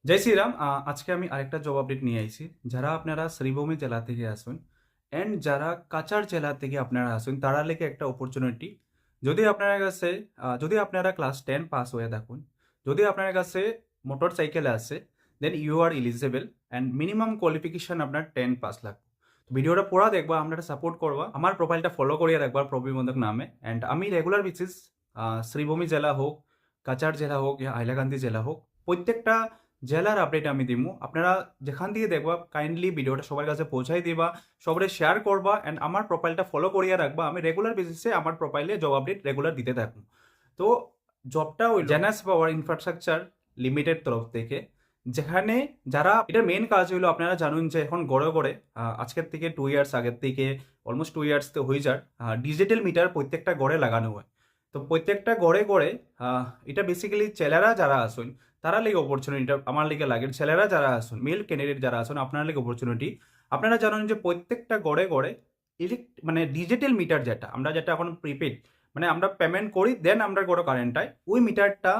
জয় শ্রীরাম। আজকে আমি আরেকটা জব আপডেট নিয়ে আইছি। যারা আপনারা শ্রীভূমি জেলা থেকে আসুন অ্যান্ড যারা কাছাড় জেলা থেকে আপনারা আসুন তারা লেগে একটা অপরচুনিটি। যদি আপনার কাছে যদি আপনারা ক্লাস 10 পাস হয়ে থাকুন, যদি আপনার কাছে মোটর সাইকেল আছে, then you are eligible and minimum qualification আপনার 10 পাস লাগবে। ভিডিওটা পুরা দেখবা, আপনারা সাপোর্ট করবা, আমার প্রোফাইলটা ফলো করিয়ে রাখবা প্রবীবন্ধক নামে। অ্যান্ড আমি রেগুলার বেসিস শ্রীভূমি জেলা হোক, কাছাড় জেলা হোক, ইয়া হাইলাকান্দি জেলা হোক, প্রত্যেকটা জেলার আপডেট আমি দিমু। আপনারা যেখান থেকে দেখবা কাইন্ডলি ভিডিওটা সবার কাছে পৌঁছাই দিবা, সবাই শেয়ার করবা অ্যান্ড আমার প্রোফাইলটা ফলো করিয়া রাখবা। আমি রেগুলার বেসিসে আমার প্রোফাইলে জব আপডেট রেগুলার দিতে থাকবো। তো জবটা ওই জেনাস পাওয়ার ইনফ্রাস্ট্রাকচার লিমিটেড তরফ থেকে, যেখানে যারা এটার মেন কাজ হলো, আপনারা জানুন যে এখন গড়ে গড়ে আজকের থেকে 2 ইয়ার্স আগের থেকে অলমোস্ট 2 ইয়ার্স তো হয়ে যায়, ডিজিটাল মিটার প্রত্যেকটা গড়ে লাগানো হয়। তো প্রত্যেকটা গড়ে গড়ে এটা বেসিক্যালি ছেলেরা যারা আসুন তারা লেগে অপরচুনিটিটা আমার লিগে লাগে। ছেলেরা যারা আসুন, মেল ক্যান্ডিডেট যারা আসুন, আপনার লেগে অপরচুনিটি। আপনারা জানেন যে প্রত্যেকটা গড়ে গড়ে মানে ডিজিটাল মিটার, যেটা এখন প্রিপেড, মানে আমরা পেমেন্ট করি দেন আমরা গড়ে কারেন্টায়, ওই মিটারটা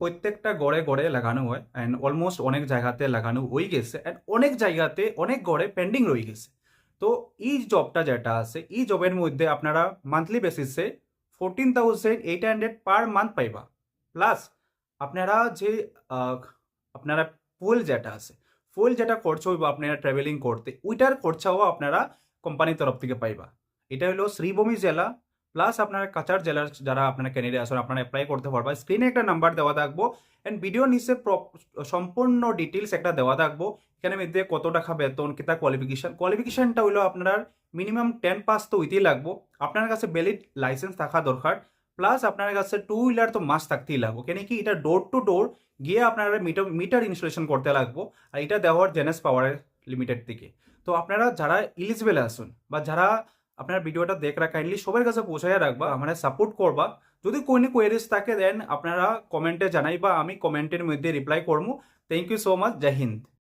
প্রত্যেকটা গড়ে গড়ে লাগানো হয় অ্যান্ড অলমোস্ট অনেক জায়গাতে লাগানো হয়ে গেছে অ্যান্ড অনেক জায়গাতে অনেক গড়ে পেন্ডিং রয়ে গেছে। তো এই জবটা যেটা আছে, এই জবের মধ্যে আপনারা মান্থলি বেসিসে 14,800 পার মান্থ পাইবা। প্লাস আপনারা যে আহ, আপনারা ফুল যেটা আছে, ফুল যেটা খরচ হইব আপনারা ট্রাভেলিং করতে, ওইটার খরচাও আপনারা কোম্পানির তরফ থেকে পাইবা। এটা হলো শ্রীভূমি জেলা প্লাস আপনার কাছাড় জেলার যারা আপনারা ক্যান্ডিডেট আসুন, আপনারা অ্যাপ্লাই করতে পারবা। স্ক্রিনে একটা নাম্বার দেওয়া থাকবো অ্যান্ড ভিডিও নিচে সম্পূর্ণ ডিটেলস একটা দেওয়া থাকবো। এখানে মধ্যে কত টাকা বেতন, কিতা কোয়ালিফিকেশনটা হইলো আপনার মিনিমাম 10 পাস তো হইতেই লাগবো। আপনার কাছে ভ্যালিড লাইসেন্স থাকা দরকার। প্লাস আপনার কাছে 2 হুইলার তো মাস্ট থাকতেই লাগবো, কেন কি এটা ডোর টু ডোর গিয়ে আপনারা মিটার মিটার ইনস্টলেশন করতে লাগবো। আর এটা দেওয়ার জেনেস পাওয়ার লিমিটেড থেকে। তো আপনারা যারা ইলিজিবল আসুন বা যারা আপনার ভিডিওটা দেখরা কাইন্ডলি সবার কাছে পৌঁছাইয়া রাখবা, মানে সাপোর্ট করবা। যদি কোনো কোয়েরিজ থাকে দেন আপনারা কমেন্টে জানাইবা, আমি কমেন্টের মধ্যে রিপ্লাই করবো। Thank you so much. জয় হিন্দ।